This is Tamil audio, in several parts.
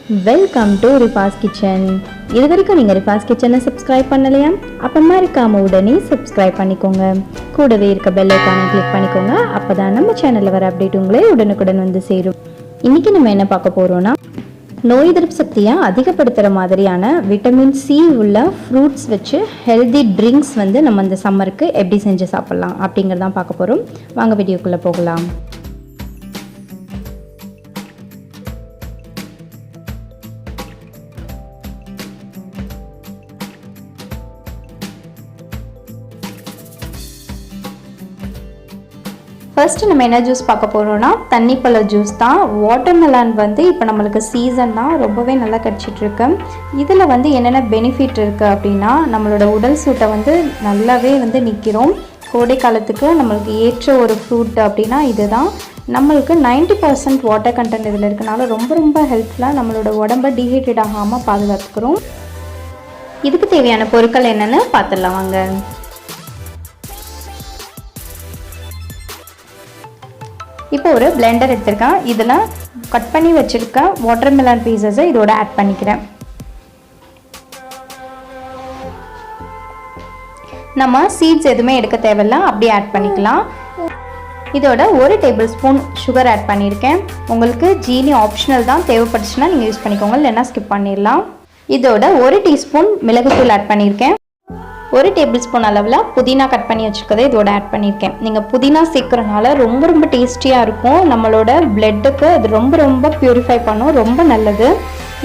Welcome to Rifaz kitchen. இது வரைக்கும் நீங்கள் ரிஃபாஸ் கிச்சனை சப்ஸ்கிரைப் பண்ணலையா? அப்போ மறக்காமல் உடனே சப்ஸ்கிரைப் பண்ணிக்கோங்க. கூடவே இருக்க பெல் ஐக்கானை கிளிக் பண்ணிக்கோங்க. அப்போ தான் நம்ம சேனலில் வர அப்டேட் உங்களே உடனுக்குடன் வந்து சேரும். இன்றைக்கி நம்ம என்ன பார்க்க போகிறோன்னா, நோய் எதிர்ப்பு சக்தியை அதிகப்படுத்துகிற மாதிரியான விட்டமின் சி உள்ள ஃப்ரூட்ஸ் வச்சு ஹெல்தி ட்ரிங்க்ஸ் வந்து நம்ம இந்த சம்மருக்கு எப்படி செஞ்சு சாப்பிட்லாம் அப்படிங்கிறதான் பார்க்க போகிறோம். வாங்க வீடியோக்குள்ளே போகலாம். ஃபர்ஸ்ட் நம்ம என்ன ஜூஸ் பார்க்க போகிறோன்னா, தண்ணிப்பழ ஜூஸ் தான். வாட்டர்மெலான் வந்து இப்போ நம்மளுக்கு சீசன் தான், ரொம்பவே நல்லா கிடச்சிட்ருக்கு. இதில் வந்து என்னென்ன பெனிஃபிட் இருக்குது அப்படின்னா, நம்மளோட உடல் சூட்டை வந்து நல்லாவே வந்து நிற்கிறோம். கோடை காலத்துக்கு நம்மளுக்கு ஏற்ற ஒரு ஃப்ரூட் அப்படின்னா இது தான். நம்மளுக்கு 90% வாட்டர் கண்டென்ட் இதில் இருக்கனால ரொம்ப ஹெல்ப்ஃபுல்லாக நம்மளோட உடம்பை டீஹைட்ரேட் ஆகாமல் பாதுகாத்துக்கிறோம். இதுக்கு தேவையான பொருட்கள் என்னென்னு பார்த்துடலாம் வாங்க. இப்போ ஒரு பிளெண்டர் எடுத்திருக்கேன். இதில் கட் பண்ணி வச்சுருக்க வாட்டர்மெலான் பீசஸை இதோட ஆட் பண்ணிக்கிறேன். நம்ம சீட்ஸ் எதுவுமே எடுக்க தேவையில்லை, அப்படியே ஆட் பண்ணிக்கலாம். இதோட 1 டேபிள் ஸ்பூன் சுகர் ஆட் பண்ணியிருக்கேன். உங்களுக்கு ஜீனி ஆப்ஷனல் தான், தேவைப்பட்டுச்சுன்னா நீங்கள் யூஸ் பண்ணிக்கோங்க, இல்லைன்னா ஸ்கிப் பண்ணிடலாம். இதோட 1 டீஸ்பூன் மிளகுத்தூள் ஆட் பண்ணியிருக்கேன். 1 டேபிள் ஸ்பூன் அளவில் புதினா கட் பண்ணி வச்சுருக்கதை இதோட ஆட் பண்ணியிருக்கேன். நீங்கள் புதினா சேர்க்குறனால ரொம்ப டேஸ்டியாக இருக்கும். நம்மளோட பிளட்டுக்கு அது ரொம்ப ப்யூரிஃபை பண்ணும், ரொம்ப நல்லது.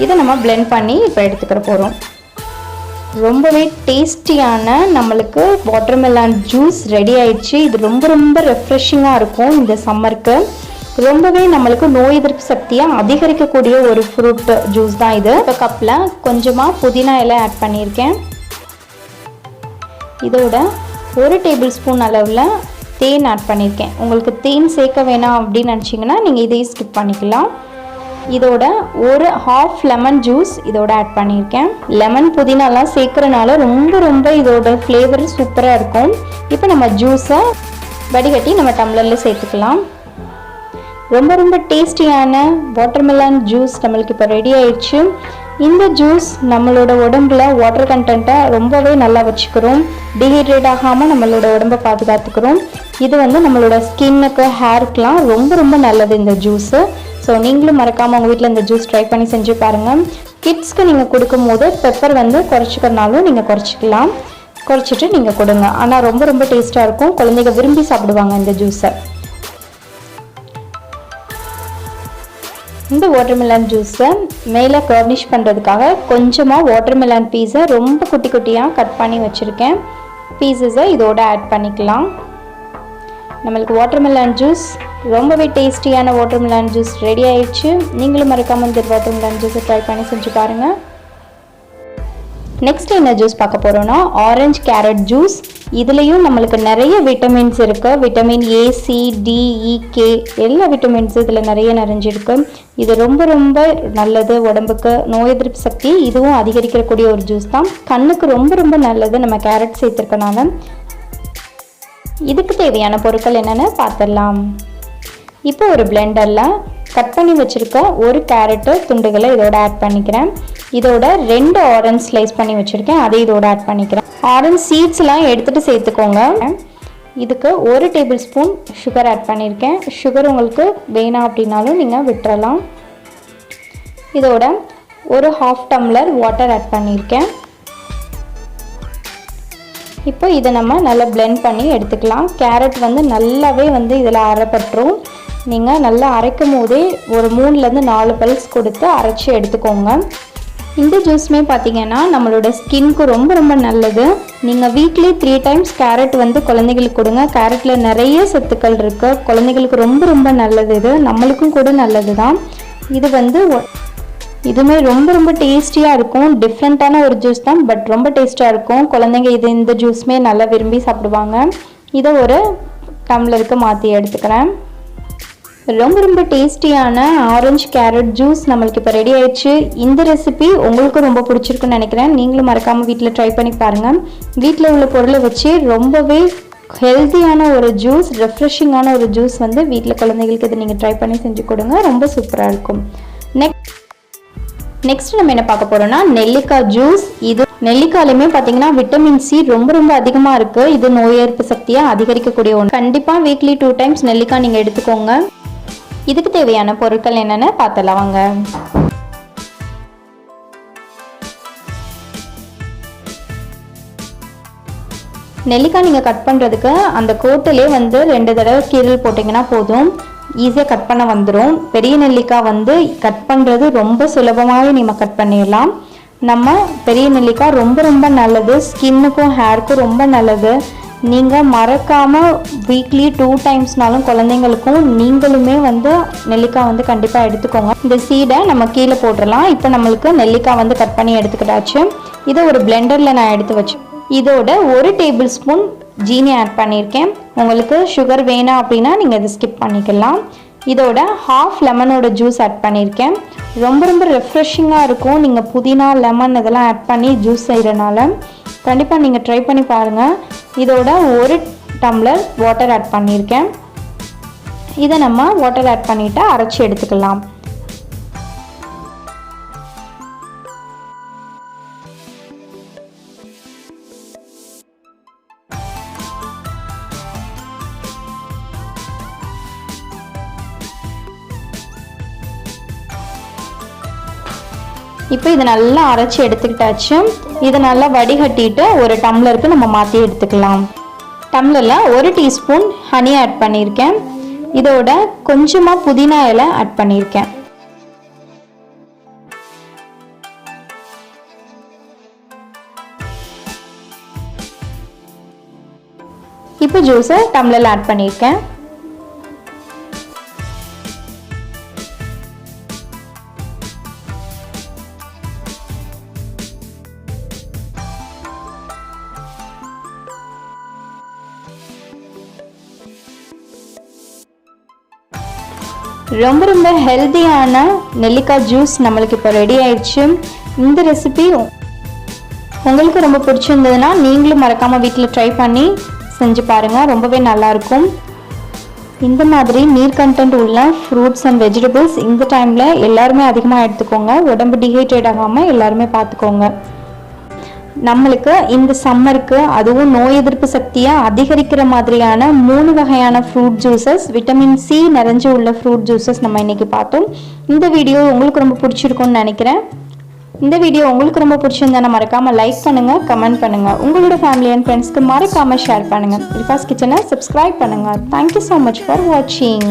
இதை நம்ம பிளெண்ட் பண்ணி இப்போ எடுத்துக்கிற போகிறோம். ரொம்பவே டேஸ்டியான நம்மளுக்கு வாட்டர்மெலான் ஜூஸ் ரெடி ஆயிடுச்சு. இது ரொம்ப ரெஃப்ரெஷிங்காக இருக்கும். இந்த சம்மருக்கு ரொம்பவே நம்மளுக்கு நோய் எதிர்ப்பு சக்தியை அதிகரிக்கக்கூடிய ஒரு ஃப்ரூட் ஜூஸ் தான் இது. இப்போ கப்பில் கொஞ்சமாக புதினா இலை ஆட் பண்ணியிருக்கேன். இதோட 1 டேபிள் ஸ்பூன் அளவில் தேன் ஆட் பண்ணியிருக்கேன். உங்களுக்கு தேன் சேர்க்க வேணாம் அப்படின்னு நினச்சிங்கன்னா நீங்கள் இதையும் ஸ்கிப் பண்ணிக்கலாம். இதோட ஒரு ஹாஃப் லெமன் ஜூஸ் இதோட ஆட் பண்ணியிருக்கேன். லெமன் புதினாலாம் சேர்க்குறனால ரொம்ப இதோட ஃப்ளேவர் சூப்பராக இருக்கும். இப்போ நம்ம ஜூஸை வடிகட்டி நம்ம டம்ளரில் சேர்த்துக்கலாம். ரொம்ப டேஸ்டியான வாட்டர்மெலான் ஜூஸ் நம்மளுக்கு இப்போ ரெடி ஆயிடுச்சு. இந்த ஜூஸ் நம்மளோட உடம்புல வாட்டர் கண்டென்ட்டை ரொம்பவே நல்லா வச்சுக்கிறோம். டீஹைட்ரேட் ஆகாமல் நம்மளோட உடம்பை பாதுகாத்துக்கிறோம். இது வந்து நம்மளோட ஸ்கின்னுக்கு, ஹேருக்கெலாம் ரொம்ப நல்லது இந்த ஜூஸு. ஸோ நீங்களும் மறக்காமல் உங்கள் வீட்டில் இந்த ஜூஸ் ட்ரை பண்ணி செஞ்சு பாருங்கள். கிட்ஸ்க்கு நீங்கள் கொடுக்கும்போது பெப்பர் வந்து குறைச்சிக்கிறனாலும் நீங்கள் குறைச்சிட்டு நீங்கள் கொடுங்க. ஆனால் ரொம்ப டேஸ்ட்டாக இருக்கும். குழந்தைங்க விரும்பி சாப்பிடுவாங்க இந்த ஜூஸை. இந்த வாட்டர்மெலான் ஜூஸை மேலே கார்னிஷ் பண்ணுறதுக்காக கொஞ்சமாக வாட்டர்மெலான் பீஸை ரொம்ப குட்டியாக கட் பண்ணி வச்சுருக்கேன். பீசஸை இதோட ஆட் பண்ணிக்கலாம். நம்மளுக்கு வாட்டர்மெலான் ஜூஸ் ரொம்பவே டேஸ்டியான வாட்டர்மெலான் ஜூஸ் ரெடி ஆயிடுச்சு. நீங்களும் மறக்காமல் இந்த வாட்டர்மெலான் ஜூஸை ட்ரை பண்ணி செஞ்சு பாருங்கள். நெக்ஸ்ட் என்ன ஜூஸ் பார்க்க போகிறோன்னா, ஆரஞ்சு கேரட் ஜூஸ். இதுலேயும் நம்மளுக்கு நிறைய விட்டமின்ஸ் இருக்குது. Vitamin A, C, D, E, K எல்லா விட்டமின்ஸும் இதில் நிறைய நிறைஞ்சிருக்கு. இது ரொம்ப நல்லது உடம்புக்கு. நோய் எதிர்ப்பு சக்தி இதுவும் அதிகரிக்கக்கூடிய ஒரு ஜூஸ் தான். கண்ணுக்கு ரொம்ப நல்லது நம்ம கேரட் சேர்த்துருக்கனால. இதுக்கு தேவையான பொருட்கள் என்னென்னு பார்த்துடலாம். இப்போ ஒரு பிளெண்டரில் கட் பண்ணி வச்சுருக்க 1 கேரட்டு துண்டுகளை இதோட ஆட் பண்ணிக்கிறேன். இதோட 2 ஆரஞ்சு ஸ்லைஸ் பண்ணி வச்சுருக்கேன், அதை இதோட ஆட் பண்ணிக்கிறேன். ஆரஞ்சு சீட்ஸ்லாம் எடுத்துகிட்டு சேர்த்துக்கோங்க. இதுக்கு 1 டேபிள் ஸ்பூன் சுகர் ஆட் பண்ணியிருக்கேன். சுகர் உங்களுக்கு வேணாம் அப்படின்னாலும் நீங்கள் விட்டுறலாம். இதோட ஒரு ஹாஃப் டம்ளர் வாட்டர் ஆட் பண்ணியிருக்கேன். இப்போ இதை நம்ம நல்லா பிளெண்ட் பண்ணி எடுத்துக்கலாம். கேரட் வந்து நல்லாவே வந்து இதில் அரைப்பட்டுரும். நீங்கள் நல்லா அரைக்கும் போதே ஒரு 3லேருந்து 4 பல்ஸ் கொடுத்து அரைச்சி எடுத்துக்கோங்க. இந்த ஜூஸுமே பார்த்தீங்கன்னா நம்மளோட ஸ்கின்க்கு ரொம்ப நல்லது. நீங்கள் வீக்லி 3 டைம்ஸ் கேரட் வந்து குழந்தைகளுக்கு கொடுங்க. கேரட்டில் நிறைய சத்துக்கள் இருக்குது. குழந்தைகளுக்கு ரொம்ப நல்லது. இது நம்மளுக்கும் கூட நல்லது தான். இது வந்து இதுவுமே ரொம்ப டேஸ்டியாக இருக்கும். டிஃப்ரெண்ட்டான ஒரு ஜூஸ் தான், பட் ரொம்ப டேஸ்ட்டாக இருக்கும். குழந்தைங்க இந்த ஜூஸுமே நல்லா விரும்பி சாப்பிடுவாங்க. இதை ஒரு டம்ளருக்கு மாற்றி எடுத்துக்கிறேன். ரொம்ப டேஸ்டியான ஆரஞ்சு கேரட் ஜூஸ் நம்மளுக்கு இப்போ ரெடி ஆயிடுச்சு. இந்த ரெசிபி உங்களுக்கு ரொம்ப பிடிச்சிருக்குன்னு நினைக்கிறேன். நீங்களும் மறக்காமல் வீட்டில் ட்ரை பண்ணி பாருங்கள். வீட்டில் உள்ள பொருளை வச்சு ரொம்பவே ஹெல்த்தியான ஒரு ஜூஸ், ரெஃப்ரெஷிங்கான ஒரு ஜூஸ் வந்து வீட்டில் குழந்தைகளுக்கு இதை நீங்கள் ட்ரை பண்ணி செஞ்சு கொடுங்க. ரொம்ப சூப்பராக இருக்கும். நெக்ஸ்ட் நம்ம என்ன பார்க்க போறோம்னா நெல்லிக்காய் ஜூஸ். இது நெல்லிக்காயிலுமே பார்த்தீங்கன்னா விட்டமின் சி ரொம்ப அதிகமாக இருக்கு. இது நோய் எதிர்ப்பு சக்தியை அதிகரிக்கக்கூடிய ஒன்று. கண்டிப்பாக வீக்லி 2 டைம்ஸ் நெல்லிக்காய் நீங்கள் எடுத்துக்கோங்க. இதுக்கு தேவையான பொருட்கள் என்னென்னு பார்த்தலாம் வாங்க. நெல்லிக்காய் நீங்கள் கட் பண்ணுறதுக்கு அந்த கோட்டிலே வந்து 2 தடவை கீரல் போட்டிங்கன்னா போதும், ஈஸியாக கட் பண்ண வந்துடும். பெரிய நெல்லிக்காய் கட் பண்ணுறது ரொம்ப சுலபமாகவே நீங்கள் கட் பண்ணிடலாம். நம்ம பெரிய நெல்லிக்காய் ரொம்ப நல்லது, ஸ்கின்னுக்கும் ஹேருக்கும் ரொம்ப நல்லது. நீங்கள் மறக்காமல் வீக்லி 2 டைம்ஸ்னாலும் குழந்தைங்களுக்கும் நீங்களுமே நெல்லிக்காய் கண்டிப்பாக எடுத்துக்கோங்க. இந்த சீடை நம்ம கீழே போட்டுடலாம். இப்போ நம்மளுக்கு நெல்லிக்காய் கட் பண்ணி எடுத்துக்கிட்டாச்சு. இதை ஒரு பிளெண்டரில் நான் எடுத்து வச்சேன். இதோட 1 டேபிள் ஸ்பூன் ஜீனி ஆட் பண்ணியிருக்கேன். உங்களுக்கு சுகர் வேணாம் அப்படின்னா நீங்கள் இதை ஸ்கிப் பண்ணிக்கலாம். இதோட 1/2 லெமனோட ஜூஸ் ஆட் பண்ணியிருக்கேன். ரொம்ப ரெஃப்ரெஷிங்காக இருக்கும். நீங்கள் புதினா லெமன் இதெல்லாம் ஆட் பண்ணி ஜூஸ் செய்கிறனால கண்டிப்பாக நீங்கள் ட்ரை பண்ணி பாருங்கள். இதோட 1 டம்ளர் வாட்டர் ஆட் பண்ணியிருக்கேன். இதை நம்ம வாட்டர் ஆட் பண்ணிவிட்டு அரைச்சி எடுத்துக்கலாம். இப்போ இதை நல்லா அரைச்சி எடுத்துக்கிட்டாச்சு. இதை நல்லா வடிகட்டிட்டு ஒரு டம்ளருக்கு நம்ம மாற்றி எடுத்துக்கலாம். டம்ளரில் 1 டீஸ்பூன் ஹனி ஆட் பண்ணியிருக்கேன். இதோட கொஞ்சமாக புதினா இலை ஆட் பண்ணியிருக்கேன். இப்போ ஜூஸை டம்ளரில் ஆட் பண்ணியிருக்கேன். ரொம்ப ஹெல்தியான நெல்லிக்காய் ஜூஸ் நம்மளுக்கு இப்போ ரெடி ஆயிடுச்சு. இந்த ரெசிபி உங்களுக்கு ரொம்ப பிடிச்சிருந்ததுன்னா நீங்களும் மறக்காமல் வீட்டில் ட்ரை பண்ணி செஞ்சு பாருங்கள், ரொம்பவே நல்லாயிருக்கும். இந்த மாதிரி நீர் கண்டென்ட் உள்ள ஃப்ரூட்ஸ் அண்ட் வெஜிடபிள்ஸ் இந்த டைமில் எல்லாருமே அதிகமாக எடுத்துக்கோங்க. உடம்பு டீஹைட்ரேட் ஆகாமல் எல்லாருமே பார்த்துக்கோங்க. நம்மளுக்கு இந்த சம்மருக்கு அதுவும் நோய் எதிர்ப்பு சக்தியை அதிகரிக்கிற மாதிரியான 3 வகையான ஃப்ரூட் ஜூஸஸ், விட்டமின் சி நிறைஞ்சு உள்ள ஃப்ரூட் ஜூஸஸ் நம்ம இன்னைக்கு பார்த்தோம். இந்த வீடியோ உங்களுக்கு ரொம்ப பிடிச்சிருக்கும்னு நினைக்கிறேன். இந்த வீடியோ உங்களுக்கு ரொம்ப பிடிச்சிருந்தா மறக்காமல் லைக் பண்ணுங்கள், கமெண்ட் பண்ணுங்கள், உங்களோட ஃபேமிலி அண்ட் ஃப்ரெண்ட்ஸ்க்கு மறக்காமல் ஷேர் பண்ணுங்கள். ரிஃபாஸ் கிச்சனை சப்ஸ்கிரைப் பண்ணுங்கள். தேங்க்யூ ஸோ மச் ஃபார் வாட்சிங்.